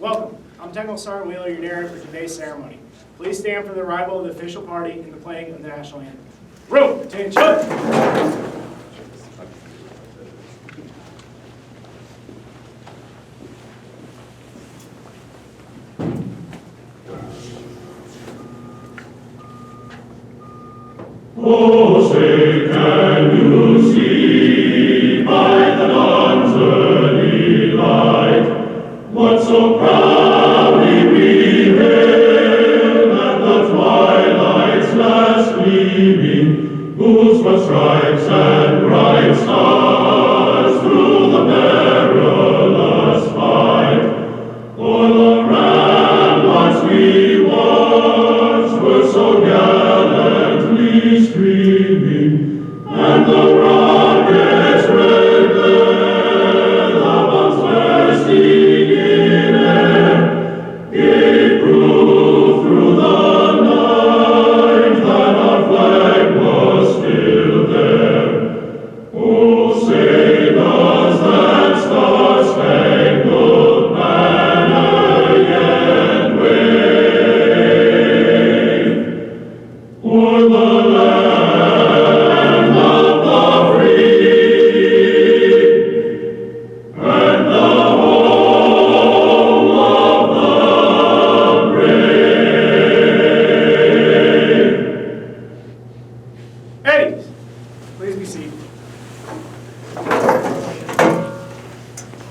Welcome. I'm Technical Sergeant Wheeler, your narrator for today's ceremony. Please stand for the arrival of the official party and the playing of the national anthem. Room, attention! Oh, say, can you see by the dawn's early light what so proudly we hailed at the twilight's last gleaming, whose broad stripes and bright stars through the perilous fight o'er the ramparts we watched were so gallantly streaming, and the rocket's red glare, the bombs bursting in air, gave proof through the night that our flag was still there. Oh, say does that star-spangled banner yet wave o'er the land of the free and the home of the brave? Hey, please be seated.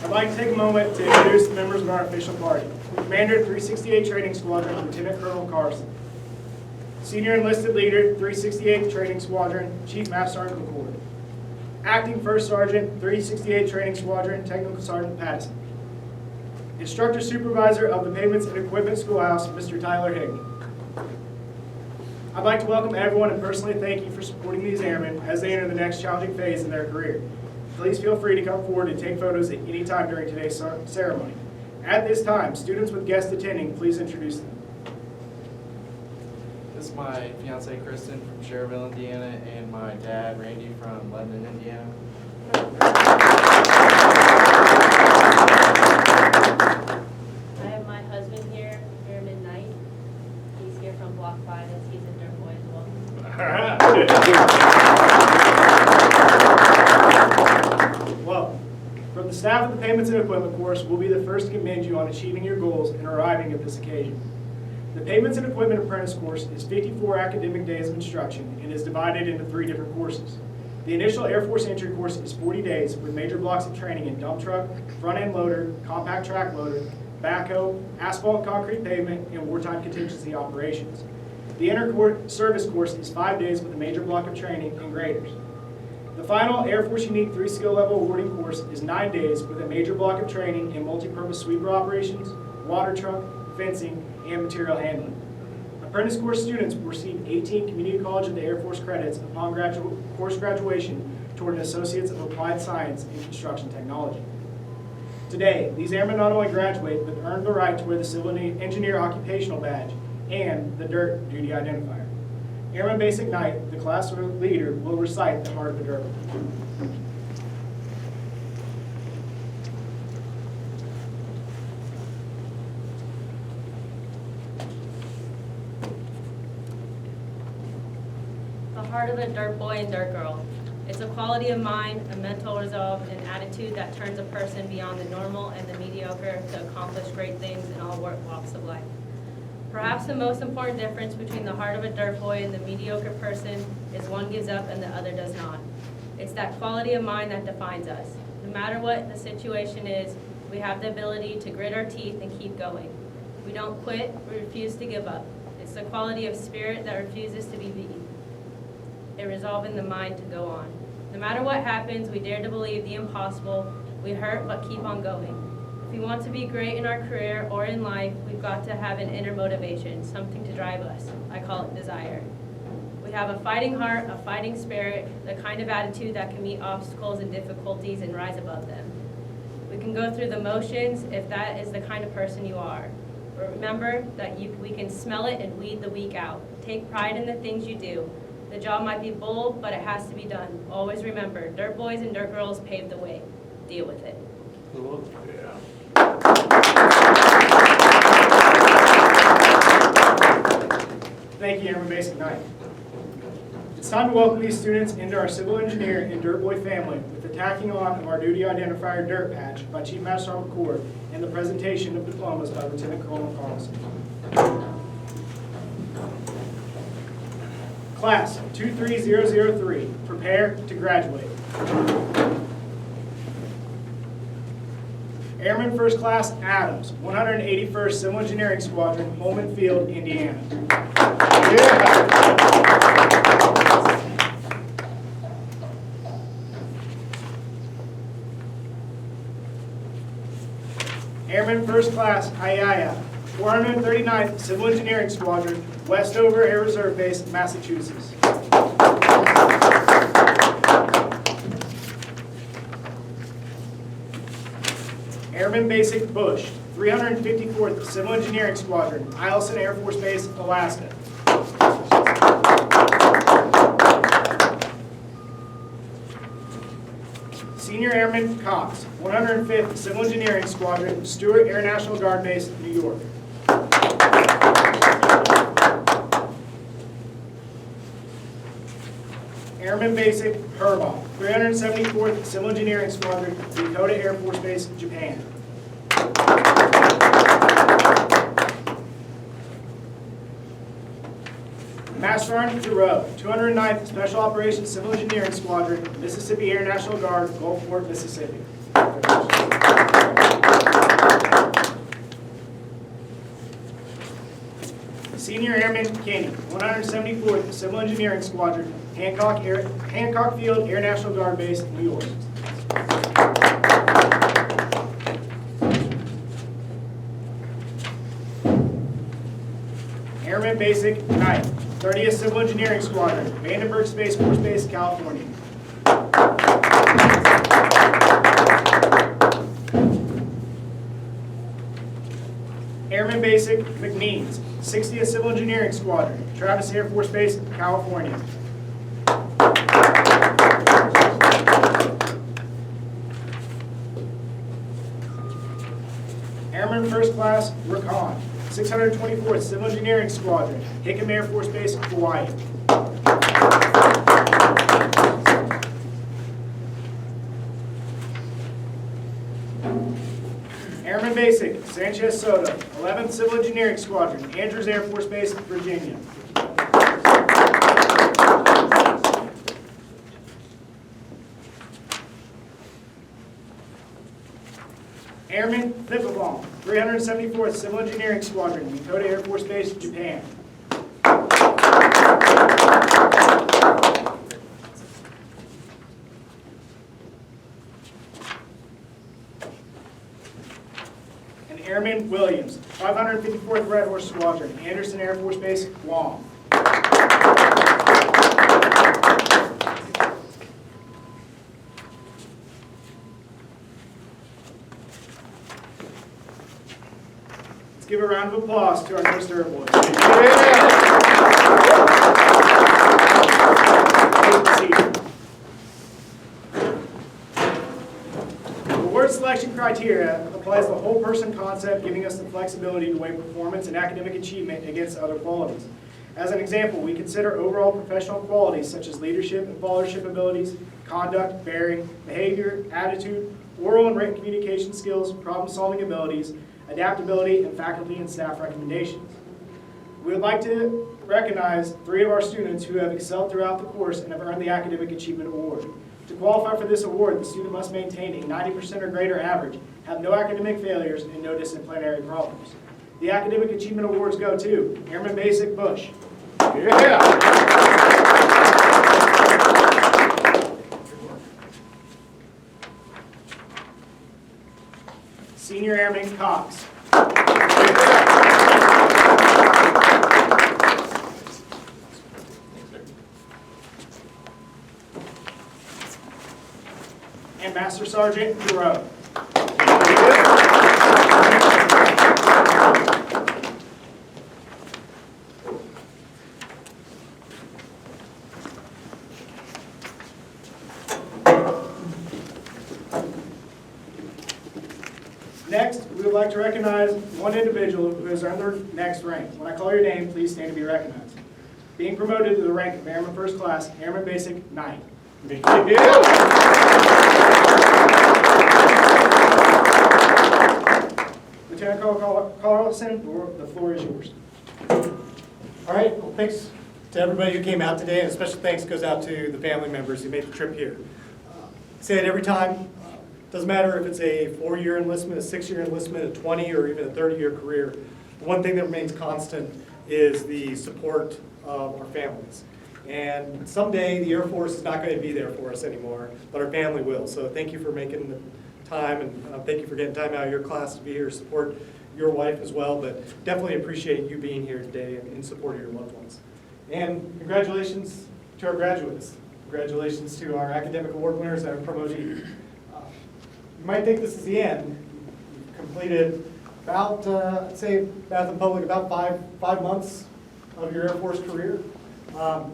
I'd like to take a moment to introduce the members of our official party. Commander, 368 Training Squadron, Lieutenant Colonel Carson. Senior Enlisted Leader, 368th Training Squadron, Chief Master Sergeant McCord. Acting First Sergeant, 368 Training Squadron, Technical Sergeant Patterson. Instructor Supervisor of the Pavements and Equipment Schoolhouse, Mr. Tyler Higney. I'd like to welcome everyone and personally thank you for supporting these airmen as they enter the next challenging phase in their career. Please feel free to come forward and take photos at any time during today's ceremony. At this time, students with guests attending, please introduce them. This is my fiance Kristen from Cherville, Indiana, and my dad Randy from Lebanon, Indiana. I have my husband here, Midnight. He's here from Block 5, as he's a Dirt Boy as well. Well, from the staff of the Payments and Equipment course, we'll be the first to commend you on achieving your goals and arriving at this occasion. The Payments and Equipment Apprentice course is 54 academic days of instruction and is divided into 3 different courses. The initial Air Force entry course is 40 days with major blocks of training in dump truck, front-end loader, compact track loader, backhoe, asphalt and concrete pavement, and wartime contingency operations. The inter-service course is 5 days with a major block of training in graders. The final Air Force Unique 3 skill level awarding course is 9 days with a major block of training in multi-purpose sweeper operations, water truck, fencing, and material handling. Apprentice course students will receive 18 Community College of the Air Force credits upon course graduation toward an Associates of Applied Science in Construction Technology. Today, these airmen not only graduate, but earn the right to wear the Civil Engineer Occupational Badge and the DIRT Duty Identifier. Airman Basic Night, the class leader, will recite the Heart of the Dirt. The heart of a dirt boy and dirt girl. It's a quality of mind, a mental resolve, an attitude that turns a person beyond the normal and the mediocre to accomplish great things in all walks of life. Perhaps the most important difference between the heart of a dirt boy and the mediocre person is one gives up and the other does not. It's that quality of mind that defines us. No matter what the situation is, we have the ability to grit our teeth and keep going. We don't quit, we refuse to give up. It's the quality of spirit that refuses to be beaten. A resolve in the mind to go on. No matter what happens, we dare to believe the impossible. We hurt, but keep on going. If we want to be great in our career or in life, we've got to have an inner motivation, something to drive us. I call it desire. We have a fighting heart, a fighting spirit, the kind of attitude that can meet obstacles and difficulties and rise above them. We can go through the motions if that is the kind of person you are. But remember that we can smell it and weed the weak out. Take pride in the things you do. The job might be bold, but it has to be done. Always remember, Dirt Boys and Dirt Girls paved the way. Deal with it. Cool. Yeah. Thank you, Airman Basic 9. It's time to welcome these students into our civil engineer and Dirt Boy family with the tacking on of our duty identifier Dirt Patch by Chief Master Sergeant Corps and the presentation of diplomas by Lieutenant Colonel Carlson. Class 23003, prepare to graduate. Airman First Class Adams, 181st Civil Engineering Squadron, Holman Field, Indiana. Airman First Class Hayaya, 439th Civil Engineering Squadron, Westover Air Reserve Base, Massachusetts. Airman Basic Bush, 354th Civil Engineering Squadron, Eielson Air Force Base, Alaska. Senior Airman Cox, 105th Civil Engineering Squadron, Stewart Air National Guard Base, New York. Airman Basic Herbaugh, 374th Civil Engineering Squadron, Dakota Air Force Base, Japan. Master Sergeant Giroux, 209th Special Operations Civil Engineering Squadron, Mississippi Air National Guard, Gulfport, Mississippi. Senior Airman Kenny, 174th Civil Engineering Squadron, Hancock Field Air National Guard Base, New York. Airman Basic Knight, 30th Civil Engineering Squadron, Vandenberg Space Force Base, California. Airman Basic McNeens, 60th Civil Engineering Squadron, Travis Air Force Base, California. Airman First Class Rakan, 624th Civil Engineering Squadron, Hickam Air Force Base, Hawaii. Airman Basic Sanchez Soto, 11th Civil Engineering Squadron, Andrews Air Force Base, Virginia. Airman Lippebaum, 374th Civil Engineering Squadron, Dakota Air Force Base, Japan. And Airman Williams, 554th Red Horse Squadron, Anderson Air Force Base, Guam. Give a round of applause to our newest Dirt Boys. The award selection criteria applies the whole person concept, giving us the flexibility to weigh performance and academic achievement against other qualities. As an example, we consider overall professional qualities such as leadership and followership abilities, conduct, bearing, behavior, attitude, oral and written communication skills, problem-solving abilities, adaptability, and faculty and staff recommendations. We would like to recognize 3 of our students who have excelled throughout the course and have earned the Academic Achievement Award. To qualify for this award, the student must maintain a 90% or greater average, have no academic failures, and no disciplinary problems. The Academic Achievement Awards go to Airman Basic Bush. Yeah. Senior Airman Cox. And Master Sergeant Giroux. Next, we would like to recognize one individual who has earned their next rank. When I call your name, please stand to be recognized. Being promoted to the rank of Airman First Class, Airman Basic 9. Big deal. Lieutenant Colonel Carlson, the floor is yours. All right, well, thanks to everybody who came out today, and a special thanks goes out to the family members who made the trip here. I say it every time, doesn't matter if it's a 4-year enlistment, a 6-year enlistment, a 20 or even a 30-year career, the one thing that remains constant is the support of our families. And someday the Air Force is not going to be there for us anymore, but our family will. So thank you for making the time, and thank you for getting time out of your class to be here to support your wife as well, but definitely appreciate you being here today and in support of your loved ones. And congratulations to our graduates. Congratulations to our academic award winners and our promotee. You might think this is the end. You've completed about, I'd say, Bath and Public, about five months of your Air Force career.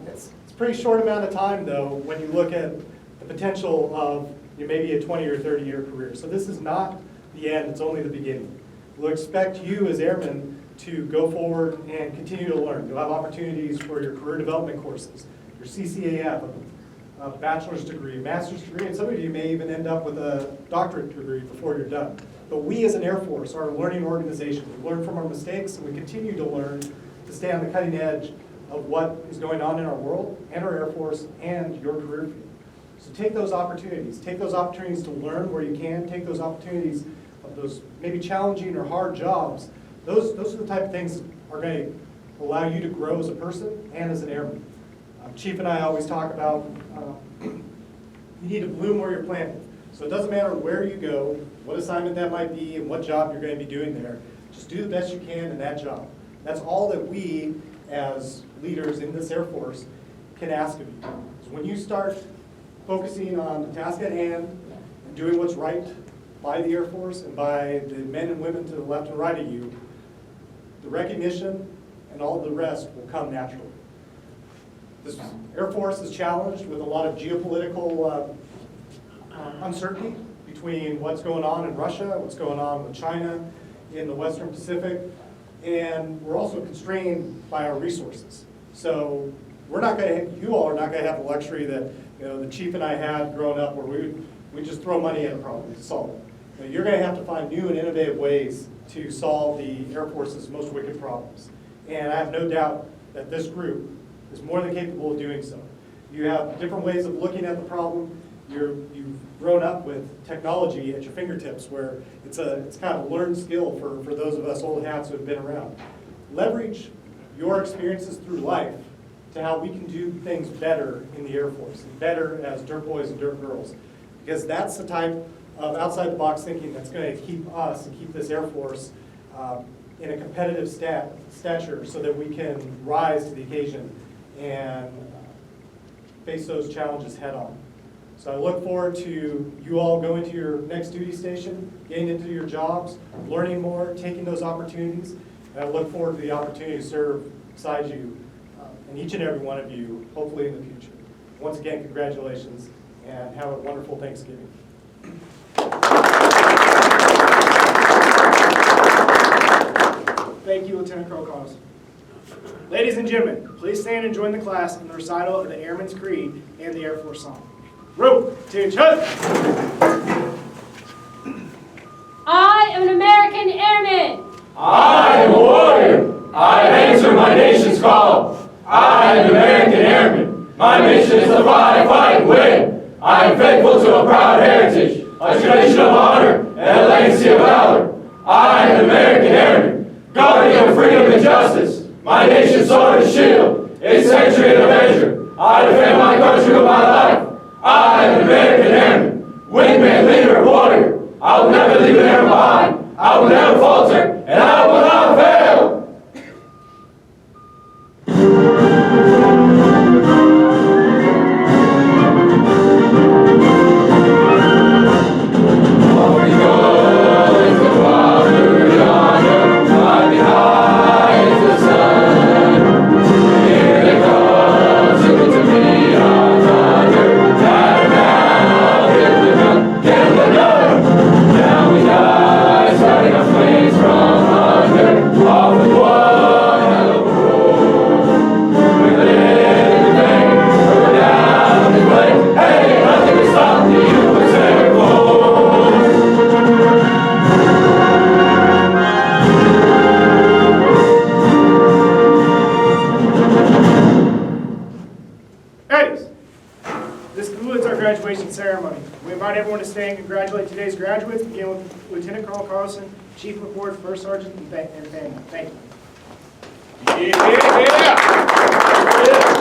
It's a pretty short amount of time, though, when you look at the potential of maybe a 20 or 30-year career. So this is not the end, it's only the beginning. We'll expect you as airmen to go forward and continue to learn. You'll have opportunities for your career development courses, your CCAF, a bachelor's degree, master's degree, and some of you may even end up with a doctorate degree before you're done. But we as an Air Force are a learning organization. We learn from our mistakes, and we continue to learn to stay on the cutting edge of what is going on in our world and our Air Force and your career field. So take those opportunities. Take those opportunities to learn where you can. Take those opportunities of those maybe challenging or hard jobs. Those are the type of things that are going to allow you to grow as a person and as an airman. Chief and I always talk about you need to bloom where you're planted. So it doesn't matter where you go, what assignment that might be, and what job you're going to be doing there. Just do the best you can in that job. That's all that we, as leaders in this Air Force, can ask of you. So when you start focusing on the task at hand and doing what's right by the Air Force and by the men and women to the left and right of you, the recognition and all the rest will come naturally. This Air Force is challenged with a lot of geopolitical uncertainty between what's going on in Russia, what's going on with China in the Western Pacific, and we're also constrained by our resources. So we're not going to, you all are not going to have the luxury that the chief and I had growing up, where we just throw money at a problem to solve it. You're going to have to find new and innovative ways to solve the Air Force's most wicked problems. And I have no doubt that this group is more than capable of doing so. You have different ways of looking at the problem. You've grown up with technology at your fingertips, where it's kind of a learned skill for those of us old hats who have been around. Leverage your experiences through life to how we can do things better in the Air Force, and better as Dirt Boys and Dirt Girls, because that's the type of outside-the-box thinking that's going to keep us and keep this Air Force in a competitive stature, so that we can rise to the occasion and face those challenges head on. So I look forward to you all going to your next duty station, getting into your jobs, learning more, taking those opportunities, and I look forward to the opportunity to serve beside you and each and every one of you, hopefully in the future. Once again, congratulations, and have a wonderful Thanksgiving. Thank you, Lieutenant Colonel Carlson. Ladies and gentlemen, please stand and join the class in the recital of the Airman's Creed and the Air Force Song. Rope, attention! I am an American airman. I am a warrior. I answer my nation's call. I am an American airman. My mission is to fly, fight, and win. I am faithful to a proud heritage, a tradition of honor, and a legacy of valor. I am an American airman, guardian of freedom and justice. My nation's sword and shield, its century and avenger. I defend my country with my life. I am an American airman, wingman, leader, warrior. I will never leave an airman behind. I will never falter, and I will not fail. Get in the gun! This concludes our graduation ceremony. We invite everyone to stand and congratulate today's graduates, beginning with Lieutenant Colonel Carlson, Chief McCord, First Sergeant, and family. Thank you. Yeah.